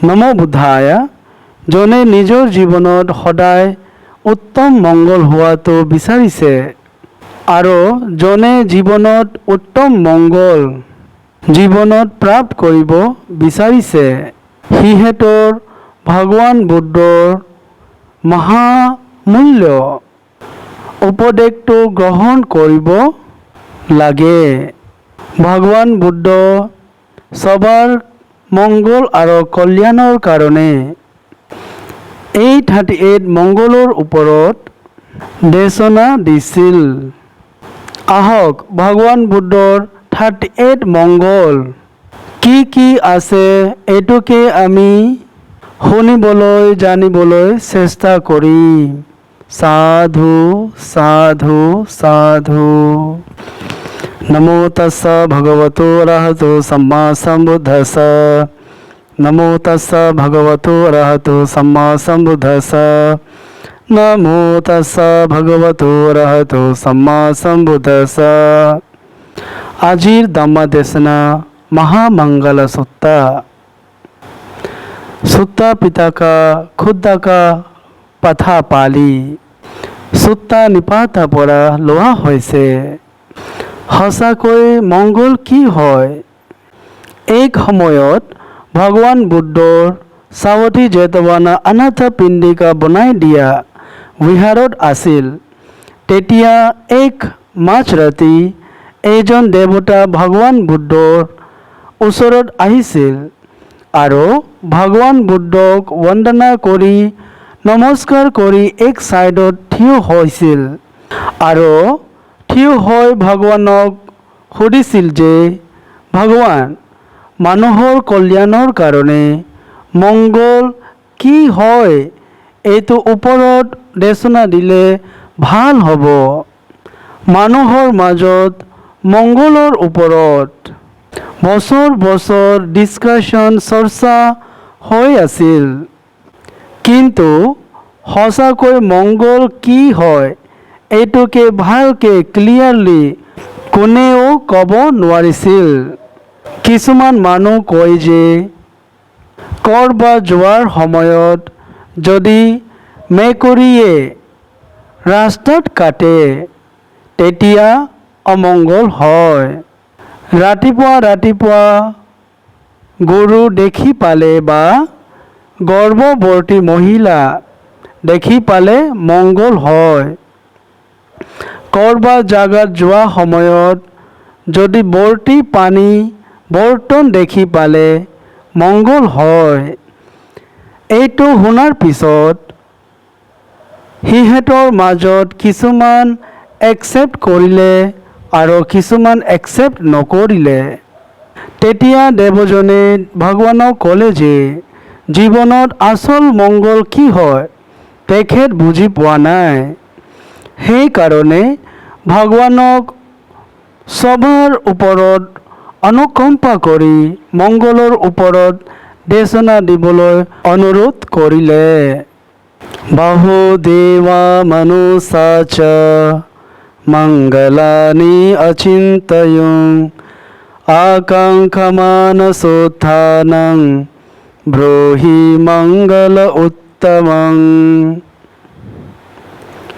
নম বুদ্ধায় জনে নিজৰ জীৱনত সদায় উত্তম মংগল হোৱাটো বিচাৰিছে আৰু জনে জীৱনত উত্তম মংগল জীৱনত প্ৰাপ্ত কৰিব বিচাৰিছে সিহঁতৰ ভগৱান বুদ্ধৰ মহামূল্য উপদেশটো গ্ৰহণ কৰিব লাগে। ভগৱান বুদ্ধ সবাৰ মংগল আৰু কল্যাণৰ কাৰণে এই 38 মংগলৰ ওপৰত দেশনা দিছিল। আহক ভগৱান বুদ্ধৰ 38 মংগল কি আছে এইটোকে আমি শুনিবলৈ জানিবলৈ চেষ্টা কৰিম। সাধু সাধু সাধু। নমো তস্স ভগৱতো অৰহতো সম্মা সম্বুদ্ধস্স। নমো তস্স ভগৱতো অৰহতো সম্মা সম্বুদ্ধস্স। নমো তস্স ভগৱতো অৰহতো সম্মা সম্বুদ্ধস্স। আজিৰ ধম্মদেশনা মহামঙ্গল সূত্তা। সূত্তা পিতাকা খুদ্দাকা পাঠা পালি সূত্তা নিপাতৰ পৰা লোৱা হৈছে। সঁচাকৈ মংগল কি হয়? এক সময়ত ভগৱান বুদ্ধৰ সাৱতী জেতৱানা অনাথ পিণ্ডিকা বনাই দিয়া বিহাৰত আছিল। তেতিয়া এক মাঝৰাতি এজন দেৱতা ভগৱান বুদ্ধৰ ওচৰত আহিছিল আৰু ভগৱান বুদ্ধক বন্দনা কৰি নমস্কাৰ কৰি এক ছাইডত থিয় হৈছিল আৰু থিয় হৈ ভগৱানক সুধিছিল যে ভগৱান মানুহৰ কল্যাণৰ কাৰণে মংগল কি হয় এইটো ওপৰত দেশনা দিলে ভাল হ'ব। মানুহৰ মাজত মংগলৰ ওপৰত বছৰ বছৰ ডিছকাশ্যন চৰ্চা হৈ আছিল, কিন্তু সঁচাকৈ মংগল কি হয় এইটোকে ভালকে ক্লিয়াৰলি কোনেও ক'ব নোৱাৰিছিল। কিছুমান মানুহ কয় যে ক'ৰবাত যোৱাৰ সময়ত যদি মেকুৰীয়ে ৰাস্তাত কাটে তেতিয়া অমংগল হয়। ৰাতিপুৱা গৰু দেখি পালে বা গৰ্ভৱতী মহিলা দেখি পালে মংগল হয়। ক'ৰবাত জাগাত যোৱা সময়ত যদি বৰ্তি পানী বৰ্তন দেখি পালে মংগল হয়। এইটো শুনাৰ পিছত সিহঁতৰ মাজত কিছুমান একচেপ্ট কৰিলে আৰু কিছুমান একচেপ্ট নকৰিলে। তেতিয়া দেৱজনে ভগৱানক ক'লে যে জীৱনত আচল মংগল কি হয় তেখেত বুজি পোৱা নাই। সেইকাৰণে ভগৱানক সবৰ ওপৰত অনুকম্পা কৰি মংগলৰ ওপৰত দেশনা দিবলৈ অনুৰোধ কৰিলে। বাহুদেৱা মনুষা চ মংগলানি অচিন্তয়ং আকাংক্ষমানসোত্থানং ব্ৰহি মংগল উত্তমং।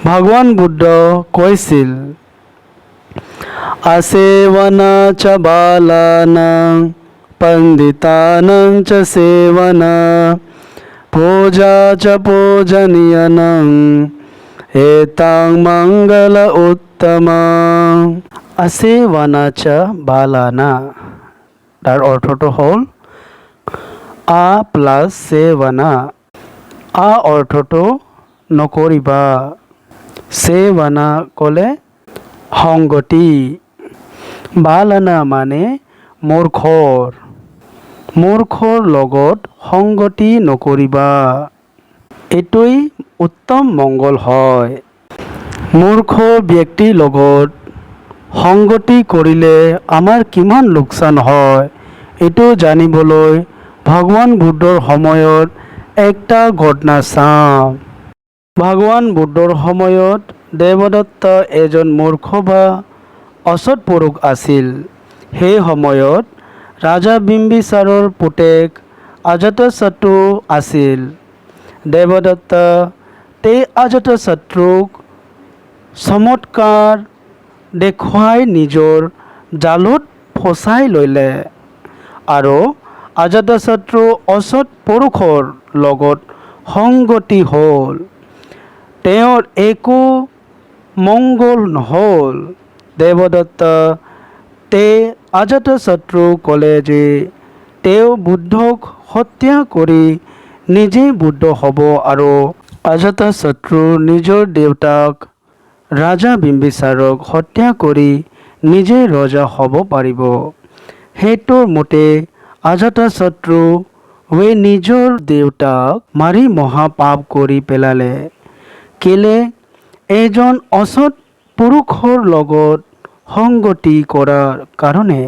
ভগৱান বুদ্ধ কৈছিল আছেৱনা চ বালানাং পণ্ডিতানাং চ সেৱনা পূজা চ পূজনীয়ানাং এতাং মংগল উত্তমং। আছেৱনা চ বালানা তাৰ অৰ্থটো হ'ল আ প্লাছ সেৱনা। আ অৰ্থটো নকৰিবা, সেৱনা ক'লে সংগতি, বালানা মানে মূৰ্খৰ লগত সংগতি নকৰিবা, এইটোৱেই উত্তম মংগল হয়। মূৰ্খ ব্যক্তিৰ লগত সংগতি কৰিলে আমাৰ কিমান লোকচান হয় এইটো জানিবলৈ ভগৱান বুদ্ধৰ সময়ত একটা ঘটনা চাওঁ। ভগৱান বুদ্ধৰ সময়ত দেৱদত্ত এজন মূৰ্খ বা অসৎ পুৰুষ আছিল। সেই সময়ত ৰাজা বিম্বিসাৰৰ পুতেক অজাতশত্ৰু আছিল। দেৱদত্ত এই অজাতশত্ৰুক চমৎকাৰ দেখুৱাই নিজৰ জালত ফচাই ল'লে আৰু অজাতশত্ৰু অসৎ পুৰুষৰ লগত সংগতি হ'ল। তেওঁৰ একো মংগল নহ'ল। দেৱদত্ত অজাতশত্ৰুক ক'লে যে তেওঁ বুদ্ধক হত্যা কৰি নিজে বুদ্ধ হ'ব আৰু অজাতশত্ৰু নিজৰ দেউতাক ৰজা বিম্বিসাৰক হত্যা কৰি নিজে ৰজা হ'ব পাৰিব। সেইটোৰ মতে অজাতশত্ৰুৱে নিজৰ দেউতাক মাৰি মহাপাপ কৰি পেলালে। কেলে এজন অসৎ পুৰুষৰ লগত সংগতি কৰাৰ কাৰণে।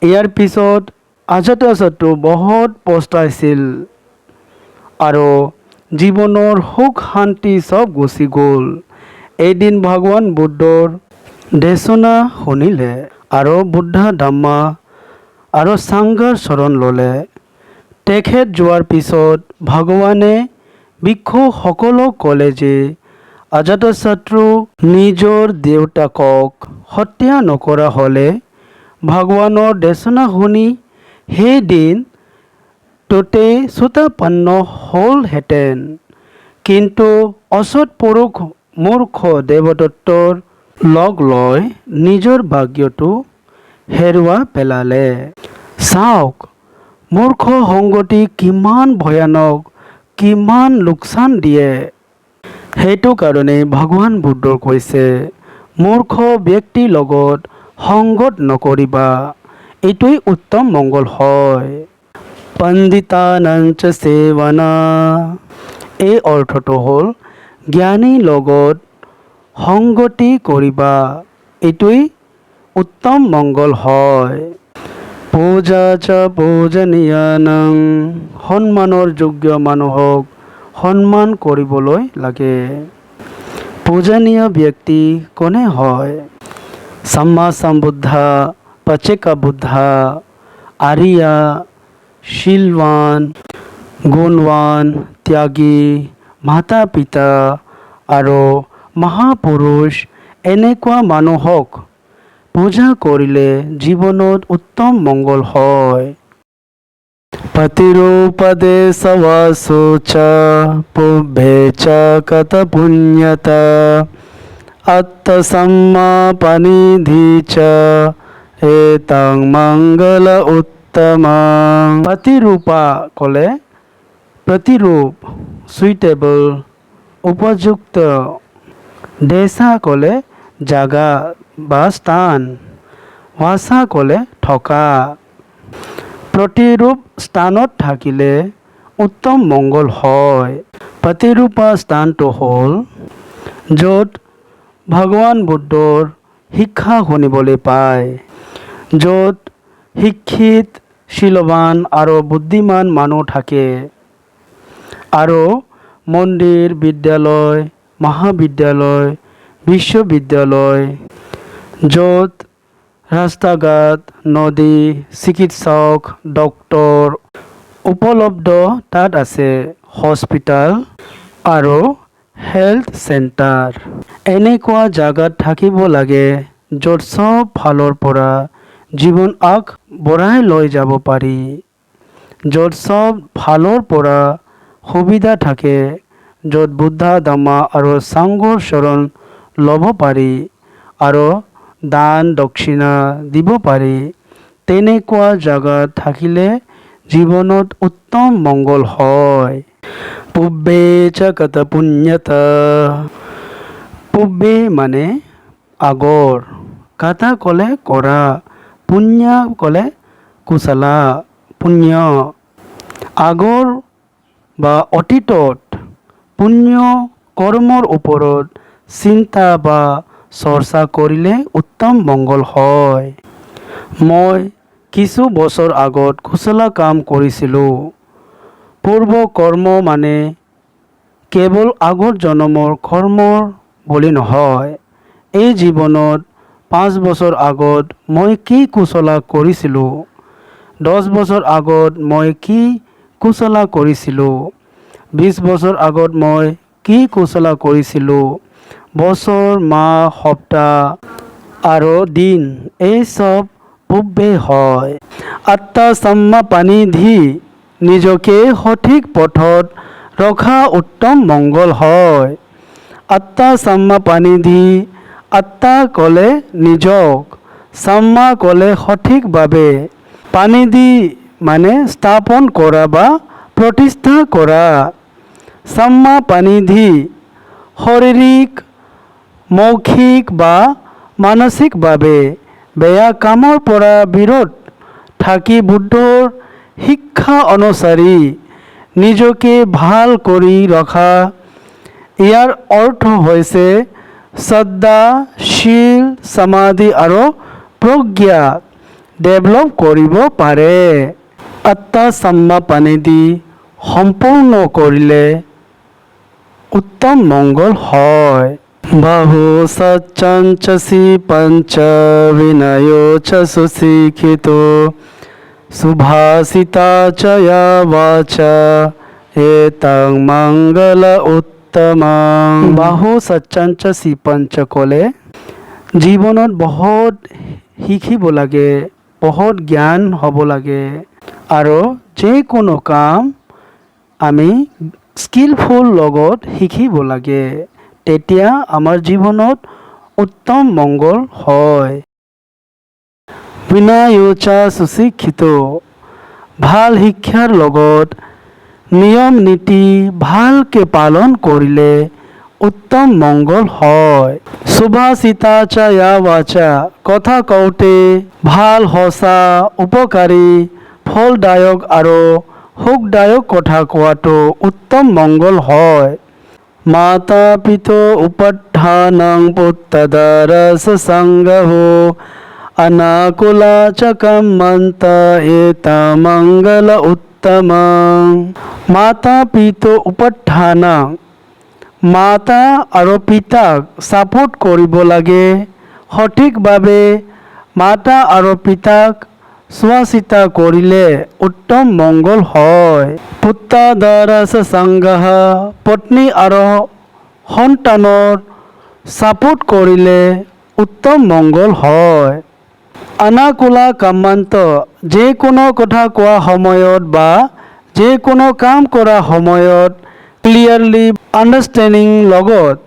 ইয়াৰ পিছত অজাতশত্ৰু বহুত পস্তাইছিল আৰু জীৱনৰ সুখ শান্তি চব গুচি গ'ল। এদিন ভগৱান বুদ্ধৰ দেশনা শুনিলে আৰু বুদ্ধ ধম্মা আৰু সংঘৰ শৰণ ল'লে। তেখেত যোৱাৰ পিছত ভগৱানে ভিক্ষুসকলক ক'লে যে অজাতশত্ৰু নিজৰ দেউতাকক হত্যা নকৰা হ'লে ভগৱানৰ দেশনা শুনি সেইদিন টোতেই চুতাপন্ন হ'লহেঁতেন। কিন্তু অসৎ পুৰুষ মূৰ্খ দেৱদত্তৰ লগ লৈ নিজৰ ভাগ্যটো হেৰুৱাই পেলালে। চাওক মূৰ্খ সংগতি কিমান ভয়ানক, কিমান লোকচান দিয়ে। সেইটো কাৰণে ভগৱান বুদ্ধই কৈছে মূৰ্খ ব্যক্তিৰ লগত সংগত নকৰিবা, এইটোৱেই উত্তম মংগল হয়। পণ্ডিতানাঞ্চ সেৱনা এই অৰ্থটো হ'ল জ্ঞানীৰ লগত সংগতি কৰিবা, এইটোৱেই উত্তম মংগল হয়। পূজা চ পূজনীয়ানং সন্মানৰ যোগ্য মানুহক সন্মান কৰিবলৈ লাগে। পূজনীয় ব্যক্তি কোনে হয়? সম্মা সম্বুদ্ধা, পচেকা বুদ্ধা, আৰিয়া, শীলৱান, গুণৱান, ত্যাগী, মাতা পিতা আৰু মহাপুৰুষ এনেকুৱা মানুহক পূজা কৰিলে জীৱনত উত্তম মংগল হয়। পতিৰুপদেশৱাসু চ পুব্বে চ কত পুণ্যতা আত্মসম্মাপনিধি চ এতং মংগল উত্তমং। প্ৰতিৰূপা ক'লে প্ৰতিৰূপ, সুইটেবল, উপযুক্ত। দেশা ক'লে জাগা বা স্থান। ৱাসা ক'লে থকা। প্ৰতিৰূপ স্থানত থাকিলে উত্তম মংগল হয়। প্ৰতিৰূপা স্থানটো হ'ল য'ত ভগৱান বুদ্ধৰ শিক্ষা শুনিবলৈ পায়, য'ত শিক্ষিত, শীলৱান আৰু বুদ্ধিমান মানুহ থাকে আৰু মন্দিৰ, বিদ্যালয়, মহাবিদ্যালয়, বিশ্ববিদ্যালয়, য'ত ৰাস্তা-ঘাট, নদী, চিকিৎসক, ডক্তৰ উপলব্ধ তাত আছে হস্পিটাল আৰু হেল্থ চেণ্টাৰ। এনেকুৱা জাগাত থাকিব লাগে য'ত চব ফালৰ পৰা জীৱন আগবঢ়াই লৈ যাব পাৰি, য'ত চব ফালৰ পৰা সুবিধা থাকে, য'ত বুদ্ধ ধম্মা আৰু সংঘৰ শৰণ ল'ব পাৰি আৰু দান দক্ষিণা দিব পাৰি। তেনেকুৱা জাগাত থাকিলে জীৱনত উত্তম মংগল হয়। পুব্বে চ কত পুণ্যতা। পুব্বে মানে আগৰ, কথা ক'লে কৰা, পুণ্য ক'লে কুশলা, পুণ্য। আগৰ বা অতীতত পুণ্য কৰ্মৰ ওপৰত চিন্তা বা চৰ্চা কৰিলে উত্তম মংগল হয়। মই কিছু বছৰ আগত কুশলা কাম কৰিছিলোঁ। পূৰ্ব কৰ্ম মানে কেৱল আগৰ জন্মৰ কৰ্ম বুলি নহয়। এই জীৱনত 5 বছৰ আগত মই কি কুশলা কৰিছিলোঁ, 10 বছৰ আগত মই কি কুশলা কৰিছিলোঁ 20 বছৰ আগত মই কি কুশলা কৰিছিলোঁ বছৰ মাহ সপ্তাহ আৰু দিন এই সব পূৰ্বে হয় আত্মা সাম্মা পানিধি নিজকে সঠিক পথত ৰখা উত্তম মংগল হয় আত্মা সাম্মা পানিধি আত্মা ক'লে নিজক সাম্মা ক'লে সঠিকভাৱে পানিধি মানে স্থাপন কৰা বা প্ৰতিষ্ঠা কৰা সাম্মা পানিধি শাৰীৰিক মৌখিক বা মানসিকভাৱে বেয়া কামৰ পৰা বিৰত থাকি বুদ্ধৰ শিক্ষা অনুসৰি নিজকে ভাল কৰি ৰখা ইয়াৰ অৰ্থ হৈছে শ্ৰদ্ধা শীল সমাধি আৰু প্ৰজ্ঞা ডেভেলপ কৰিব পাৰে আত্মা সাম্মা পানিধি সম্পূৰ্ণ কৰিলে উত্তম মংগল হয় বাহু সচ্চঞ্চসি পঞ্চ বিনয়ো চ সুশিক্ষিতো সুভাষিতা চ या वाचा एतं मंगल उत्तमं বাহু সচ্চঞ্চসি পঞ্চ ক'লে জীৱনত বহুত শিকিব লাগে বহুত জ্ঞান হ'ব লাগে আৰু যিকোনো কাম আমি স্কিলফুল লগত শিকিব লাগে তেতিয়া আমাৰ জীৱনত উত্তম মংগল হয় বিনয়োচা সুশিক্ষিত ভাল শিক্ষাৰ লগত নিয়ম নীতি ভালকে পালন কৰিলে উত্তম মংগল হয় সুভাষিতা চ या वाचा কথা কওঁতে ভাল সঁচা উপকাৰী ফলদায়ক আৰু সুখদায়ক কথা কোৱাটো উত্তম মংগল হয় মাতা পিতো উপত্থানং পুত্তদাৰস সংগহো অনাকুলা চ কম্মন্ত এতা মংগল উত্তমং মাতা পিতো উপত্থানং মাতা আৰু পিতাক ছাপোৰ্ট কৰিব লাগে সঠিকভাৱে মাতা আৰু পিতাক চোৱা চিতা কৰিলে উত্তম মংগল হয় পুত্ৰদাৰস সংগহ পত্নী আৰু সন্তানৰ ছাপোৰ্ট কৰিলে উত্তম মংগল হয় অনাকুলা কামান্ত যিকোনো কথা কোৱা সময়ত বা যিকোনো কাম কৰা সময়ত ক্লিয়াৰলি আণ্ডাৰষ্টেণ্ডিং লগত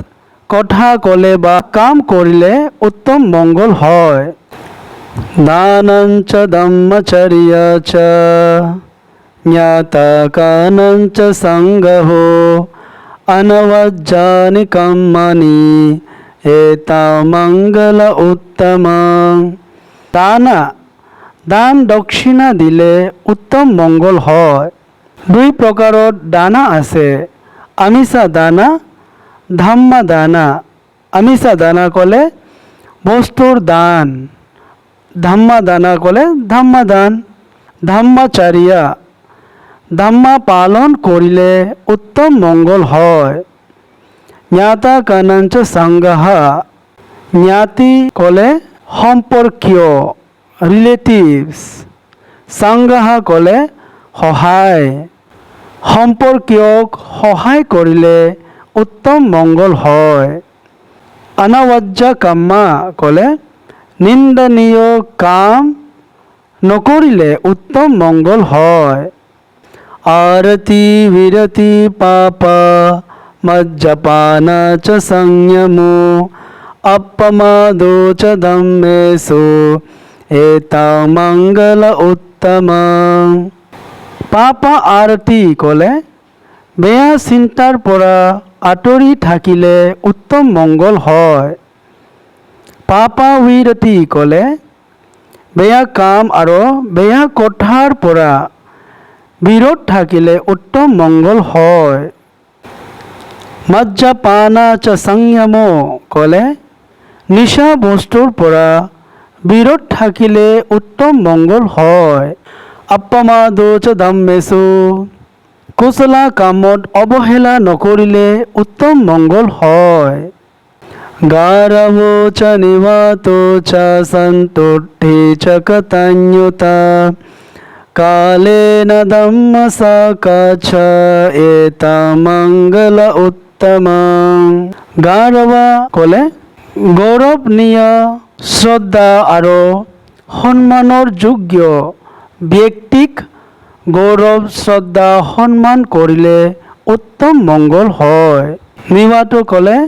কথা ক'লে বা কাম কৰিলে উত্তম মংগল হয় দানং চ ধম্মচৰ্য চ জ্ঞাতা কানং চ সংগহো অনবজ্জানি কম্মনি এতা মংগল উত্তমং দান দক্ষিণা দিলে উত্তম মংগল হয় দুই প্ৰকাৰৰ দানা আছে আমিষা দানা ধাম্মা দানা আমিষা দানা ক'লে বস্তুৰ দান ধাম্মা দানা ক'লে ধাম্মা দান ধাম্মাচাৰ্য ধাম্মা পালন কৰিলে উত্তম মংগল হয় জ্ঞাতা কানঞ্চ সংগহ জ্ঞাতি ক'লে সম্পৰ্কীয় ৰিলেটিভছ সংগহ ক'লে সহায় সম্পৰ্কীয়ক সহায় কৰিলে উত্তম মংগল হয় অনবজ্জ কাম্মা ক'লে নিন্দনীয় কাম নকৰিলে উত্তম মংগল হয় আৰতি বিৰতি পাপ মজ্জপান চ সংযমো অপমাদো চ ধম্মেষু এতা মংগল উত্তমং পাপ আৰতি ক'লে বেয়া চিন্তাৰ পৰা আঁতৰি থাকিলে উত্তম মংগল হয় পাপা বিৰতি ক'লে বেয়া কাম আৰু বেয়া কথাৰ পৰা বিৰত থাকিলে উত্তম মংগল হয় মজ্জপান চ সংযম ক'লে নিচা বস্তুৰ পৰা বিৰত থাকিলে উত্তম মংগল হয় অপমাদো চ ধম্মেষু কুশলা কামত অৱহেলা নকৰিলে উত্তম মংগল হয় গাৰভো চ নিবাতো চ সন্তুষ্টি চ কৃতজ্ঞতা কালেন ধম্ম সাকাচ্ছ এতামঙ্গল উত্তমং। গাৰৱা ক'লে গৌৰৱনীয়, শ্ৰদ্ধা আৰু সন্মানৰ যোগ্য ব্যক্তিক গৌৰৱ, শ্ৰদ্ধা, সন্মান কৰিলে উত্তম মংগল হয়। নিৱাটো ক'লে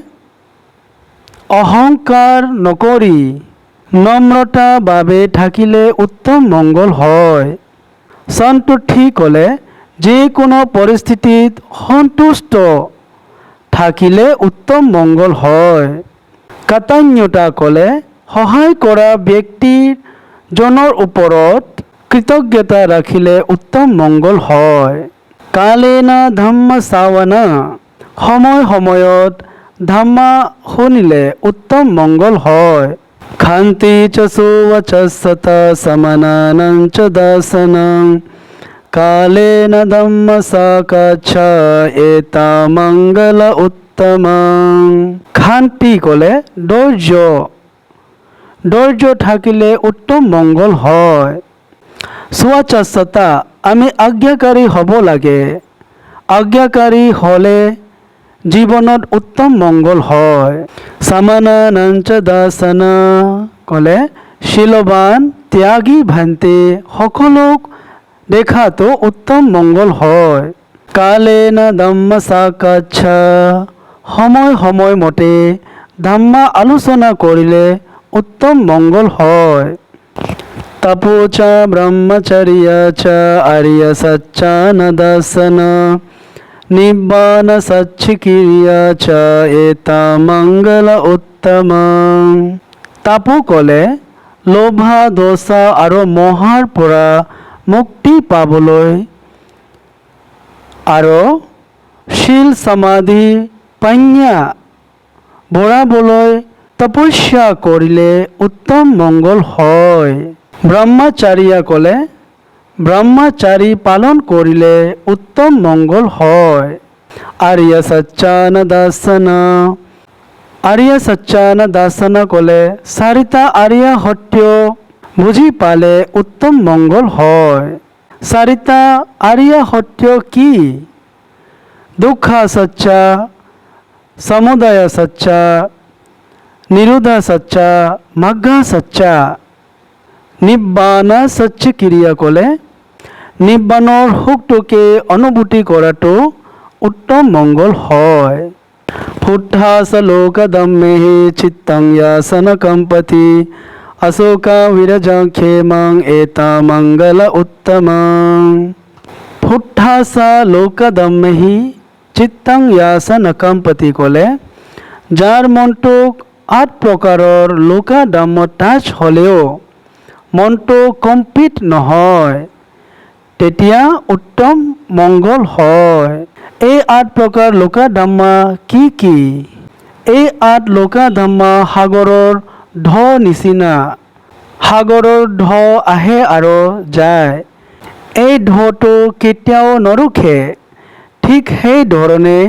অহংকাৰ নকৰি নম্ৰতা ভাৱে থাকিলে উত্তম মংগল হয়। সন্তুষ্টি ক'লে যিকোনো পৰিস্থিতিত সন্তুষ্ট থাকিলে উত্তম মংগল হয়। কৃতজ্ঞতা ক'লে সহায় কৰা ব্যক্তিজনৰ ওপৰত কৃতজ্ঞতা ৰাখিলে উত্তম মংগল হয়। কালেন ধম্ম শ্ৰৱণ, সময় সময়ত ধম্ম শুনিলে উত্তম মংগল হয়। ক্ষান্তি চ সুৱচস্সত সমনানং চ দাসনং, কালেন ধম্ম সাকাচ্ছ এতামঙ্গল উত্তমং। ক্ষান্তি ক'লে ধৈৰ্য থাকিলে উত্তম মংগল হয়। সুৱচস্সতা, আমি আজ্ঞাকাৰী হ'ব লাগে। আজ্ঞাকাৰী হ'লে জীৱনত উত্তম মংগল হয়। সমনানং চ দাসন ক'লে শীলৱান, ত্যাগী ভ্ৰান্তি সকলক দেখাতো উত্তম মংগল হয়। কালেন ধম্ম সাকাচ্ছ, সময়মতে ধম্ম আলোচনা কৰিলে উত্তম মংগল হয়। তপো চ ব্ৰহ্মচৰ্য চ আৰ্য সচ্চান দৰ্শন, নিব্বান সচ্চিক্ৰিয়া চ এতামঙ্গল উত্তমং। তপো ক'লে লোভ, দোষ আৰু মোহৰ পৰা মুক্তি পাবলৈ আৰু শীল, সমাধি, প্ৰজ্ঞা বঢ়াবলৈ তপস্যা কৰিলে উত্তম মংগল হয়। ব্ৰহ্মচৰ্য ক'লে ব্ৰহ্মচাৰী পালন কৰিলে উত্তম মংগল হয়। আৰ্য সচ্চান দৰ্শন, আৰ্য সচ্চান দৰ্শন ক'লে চাৰিটা আৰ্য সত্য বুজি পালে উত্তম মংগল হয়। চাৰিটা আৰ্য সত্য কি? দুঃখ সত্য, সমুদয় সত্য, নিৰোধ সত্য, মোক্ষ সত্য। নিব্বান সচ্চিক্ৰিয়া ক'লে নিব্বানৰ সুখটোকে অনুভূতি কৰাটো উত্তম মংগল হয়। ফুট্ঠাস লোকদম্মেহি চিত্তং য়াসন কম্পতি, অশোক বিৰজং ক্ষেমং এতামঙ্গল উত্তমং। ফুট্ঠাস লোকদম্মেহি চিত্তং য়াসন কম্পতি ক'লে যাৰ মনটোক 8 প্ৰকাৰৰ লোকদম্ম টাচ হ'লেও মনটো কম্পিত নহয়, তেতিয়া উত্তম মংগল হয়। এই 8 প্ৰকাৰ লোকধৰ্ম কি কি? এই 8 লোকধৰ্ম সাগৰৰ ঢৌ নিচিনা। সাগৰৰ ঢৌ আহে আৰু যায়, এই ঢৌটো কেতিয়াও নৰখে। ঠিক সেইধৰণে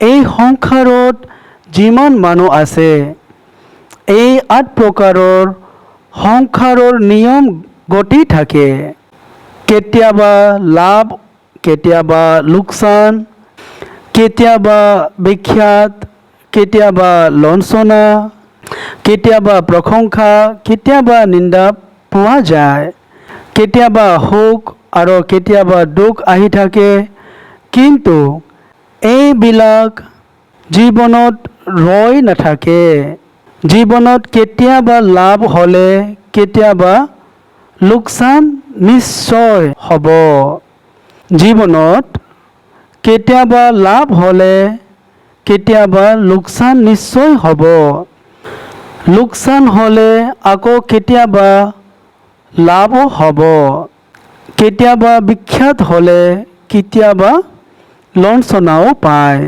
এই সংসাৰত যিমান মানুহ আছে, এই 8 প্ৰকাৰৰ সংসাৰৰ নিয়ম গতি থাকে। কেতিয়াবা লাভ, কেতিয়াবা লোকচান, কেতিয়াবা বিখ্যাত, কেতিয়াবা লাঞ্ছনা, কেতিয়াবা প্ৰশংসা, কেতিয়াবা নিন্দা পোৱা যায়। কেতিয়াবা সুখ আৰু কেতিয়াবা দুখ আহি থাকে। কিন্তু এইবিলাক জীৱনত ৰৈ নাথাকে। জীৱনত কেতিয়াবা লাভ হ'লে কেতিয়াবা লোকচান নিশ্চয় হ'ব। জীৱনত কেতিয়াবা লাভ হ'লে কেতিয়াবা লোকচান নিশ্চয় হ'ব। লোকচান হ'লে আকৌ কেতিয়াবা লাভো হ'ব। কেতিয়াবা বিখ্যাত হ'লে কেতিয়াবা লাঞ্ছনাও পায়,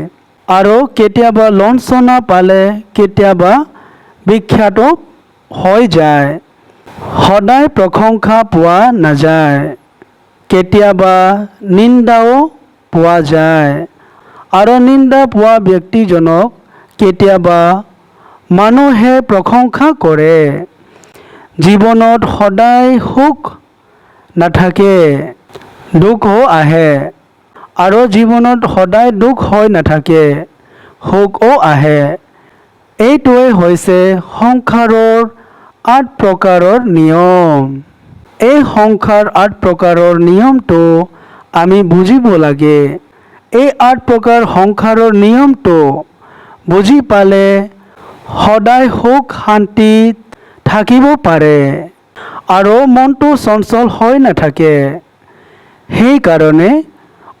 আৰু কেতিয়াবা লাঞ্ছনা পালে কেতিয়াবা বিখ্যাত হৈ যায়। সদায় প্ৰশংসা পোৱা নাযায়, কেতিয়াবা নিন্দাও পোৱা যায়, আৰু নিন্দা পোৱা ব্যক্তিজনক কেতিয়াবা মানুহে প্ৰশংসা কৰে। জীৱনত সদায় সুখ নাথাকে, দুখো আহে আৰু জীৱনত সদায় দুখ হৈ নাথাকে, সুখো আহে। এইটোৱেই হৈছে সংসাৰৰ ৮ প্ৰকাৰৰ নিয়ম। এই সংসাৰ ৮ প্ৰকাৰৰ নিয়মটো আমি বুজিব লাগে। এই ৮ প্ৰকাৰ সংসাৰৰ নিয়মটো বুজি পালে সদায় সুখ শান্তিত থাকিব পাৰে আৰু মনটো চঞ্চল হৈ নাথাকে। সেইকাৰণে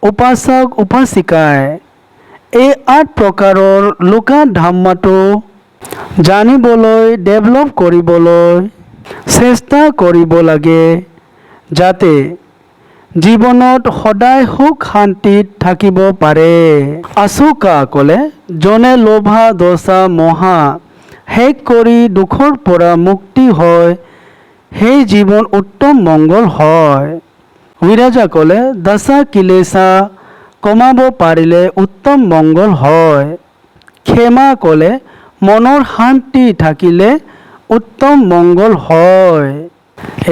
উপাসক উপাসিকাই এই ৮ প্ৰকাৰৰ লোকা ধাম্মাটো জানিবলৈ ডেভেলপ কৰিবলৈ চেষ্টা কৰিব লাগে, যাতে জীৱনত সদায় সুখ শান্তিত থাকিব পাৰে। আশোকা ক'লে, যোনে লোভা দোষা মহা শেষ কৰি দুখৰ পৰা মুক্তি হয়, সেই জীৱন উত্তম মংগল হয়। বিৰাজা ক'লে, দশা কিলেশা কমাব পাৰিলে উত্তম মংগল হয়। ক্ষমা ক'লে, মনৰ শান্তি থাকিলে উত্তম মংগল হয়।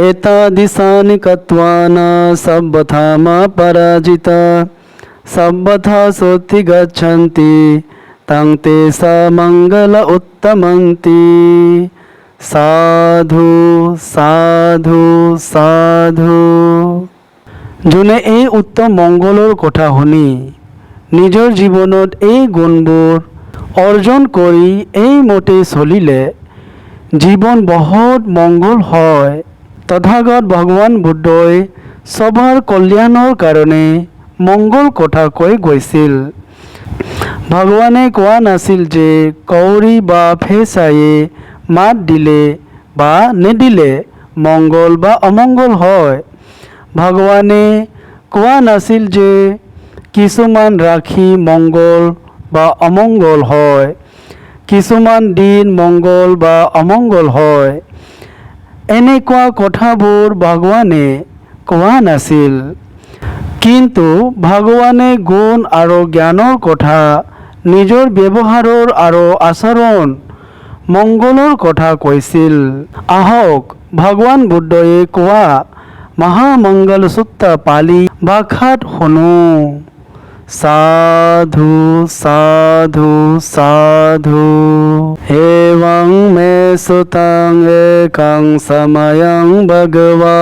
এতাদিশানি কত্বানা সব্বথামা পরাজিতা সব্বথা সোতি গচ্ছন্তি তং তেষা মঙ্গল উত্তমন্তি। সাধু সাধু সাধু। যোনে এই উত্তম মংগলৰ কথা শুনি নিজৰ জীৱনত এই গুণবোৰ অৰ্জন কৰি এইমতে চলিলে জীৱন বহুত মংগল হয়। তথাগত ভগৱান বুদ্ধই সবৰ কল্যাণৰ কাৰণে মংগল কথা কৈ গৈছিল। ভগৱানে কোৱা নাছিল যে কউৰী বা ফেঁচায়ে মাত দিলে বা নিদিলে মংগল বা অমংগল হয়। ভগৱানে কোৱা নাছিল যে কিছুমান ৰাশি মংগল বা অমংগল হয়, কিছুমান দিন মংগল বা অমংগল হয়। এনেকুৱা কথাবোৰ ভগৱানে কোৱা নাছিল। কিন্তু ভগৱানে গুণ আৰু জ্ঞানৰ কথা, নিজৰ ব্যৱহাৰৰ আৰু আচৰণ মংগলৰ কথা কৈছিল। আহক ভগৱান বুদ্ধই কোৱা মহামংগল সূত্ৰ পালি ভাষাত শুনো। সাধু সাধু সাধু। এৱং মে সুতং একং সময়ং ভগবা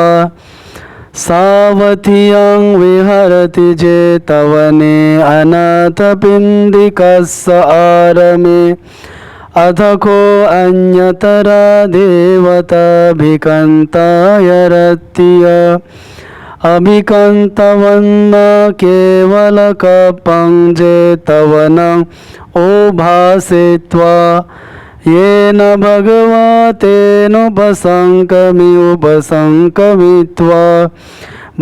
সাৱধিয়ং বিহৰতি যেতবনে অনাথপিণ্ডিকস্য আরমে अधको अन्यतरा देवताभिकन्तायरत्य अभिकन्तवन्न केवलकपं जेतवनं उभासित्वा येन भगवतेनुपसङ्कमित्वा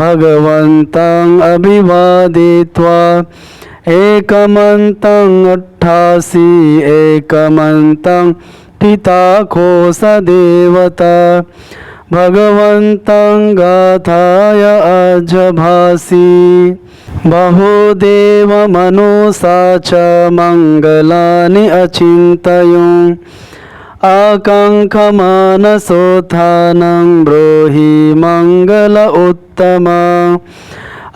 भगवन्तं अभिवादित्वा एकमन्तं अट्ठासि एकमन्तं पिताकोशदेवता भगवन्तं गाथाय अजभासि बहुदेव मनसा च मङ्गलानि अचिन्तयं आकाङ्क्षमानसोत्थानं ब्रूहि मङ्गल उत्तमा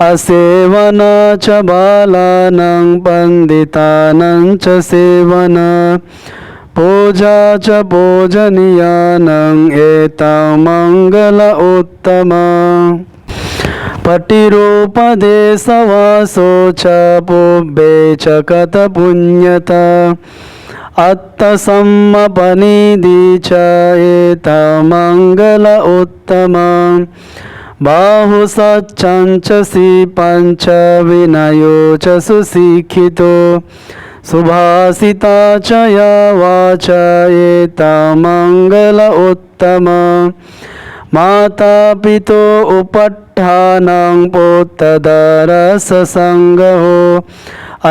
असेवना च बालानां पण्डितानां च सेवना पूजा च पूजनीयानां एतां मङ्गल उत्तमा पतिरूपदेशवासो च पुब्बे च कतपुण्यता अत्तसम्मपनिधि च एतां मङ्गल उत्तमा बाहुसच्चञ्चसि पञ्च विनयो च सुशिक्षितो सुभाषिता च या वाच एता मङ्गल उत्तमा माता पितो उपट्ठानं पुत्रदारससङ्गहो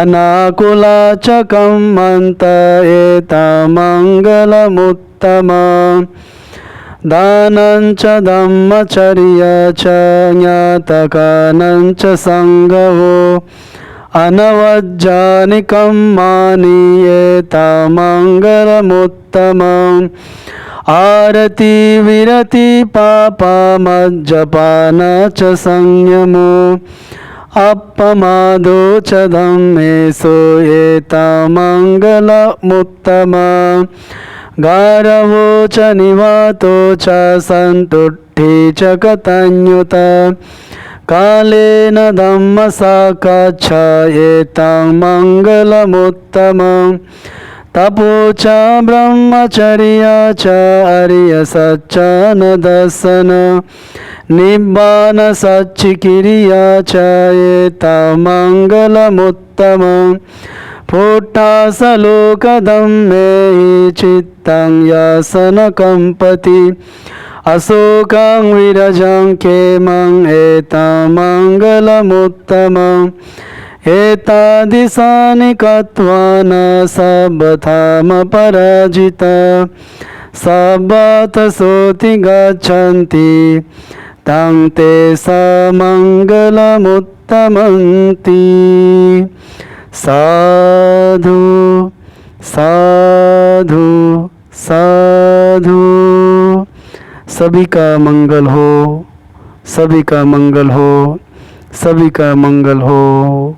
अनाकुला च कम्मन्त एता मङ्गलमुत्तमा दानं च धम्मचर्या च ज्ञातकानं च सङ्गहो अनवज्जानि कर्माणि एतमङ्गलमुत्तमम् आरति विरति पापमज्जपान च संयमो अपमादो च धम्मेषु एतमङ्गलमुत्तमम् गारवो च निवातो च सन्तुष्टि च कतन्युत कालेन धम्मसाकाच्छ एतमङ्गलमुत्तमम् तपो च ब्रह्मचर्य च आर्यसच्च न दर्शन निब्बान सच्चिकिरिया च एतमङ्गलमुत्तमम् फुट्टासलोकधम्मे हि चित्तं यासन कम्पति अशोकं विरजं क्षेमं एतमङ्गलमुत्तमम् एतादृशानि कृत्वा न सर्वथामपराजित सर्वतसोऽति गच्छन्ति तं ते समङ्गलमुत्तमन्ति साधु साधु साधु। सभी का मंगल हो, सभी का मंगल हो, सभी का मंगल हो।